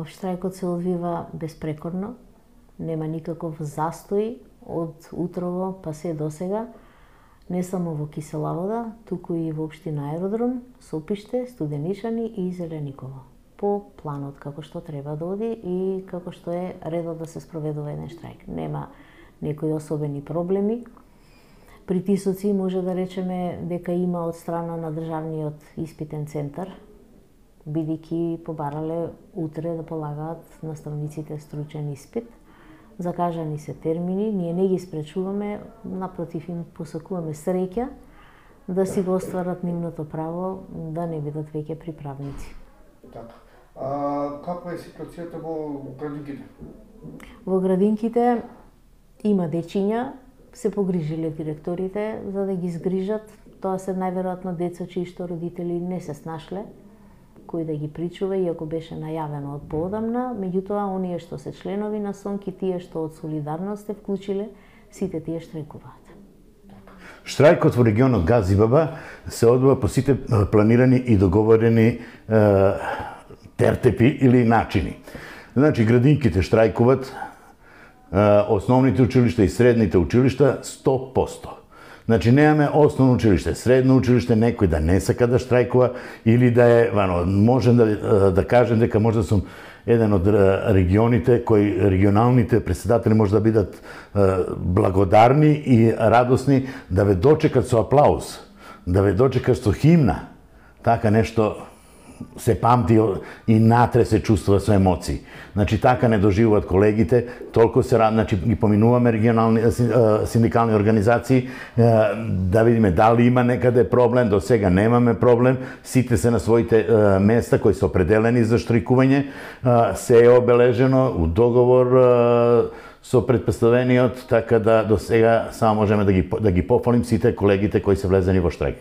Штрајкот се одвива безпрекорно, нема никаков застој од утрово па се до сега, не само во Кисела Вода, туку и во општина Аеродром, Сопиште, Студеничани и Зелениково. По планот како што треба да оди и како што е редот да се спроведува еден штрајк. Нема некои особени проблеми. Притисоци може да речеме дека има од страна на државниот испитен центар, бидејќи побарале утре да полагаат наставниците стручен испит. Закажани се термини, ние не ги спречуваме, напротив им посакуваме среќа да си го остварат нивното право да не бидат веќе приправници. Така. Каква е ситуацијата во градинките? Во градинките има дечиња, се погрижиле директорите за да ги згрижат. Тоа се најверојатно деца чии што родители не се снашле, кој да ги причува, иако беше најавено од поодамна, меѓутоа оние што се членови на СОНК и тие што од солидарност се вклучиле, сите тие штрајкуваат. Штрајкот во регионот Газибаба се одвива по сите планирани и договорени тертепи или начини. Значи, градинките штрајкуваат, основните училишта и средните училишта 100%. Значи, немаме основно училиште, средно училиште, некој да не сака да штрајкува или да е, можем да кажем дека може да сум еден од регионите кои регионалните претседатели може да бидат благодарни и радосни да ве дочекат со аплауз, да ве дочекат со химна. Така нешто се памти и натре се чувствува со емоции. Значи, така не доживуваат колегите, толку се рад, значи ги поминуваме регионални синдикални организации, да видиме дали има некаде проблем, до сега немаме проблем, сите се на своите места кои се определени за штрикување, се е обележено у договор со претпоставениот, така да до сега само можеме да ги пофалим сите колегите кои се влезени во штрајк.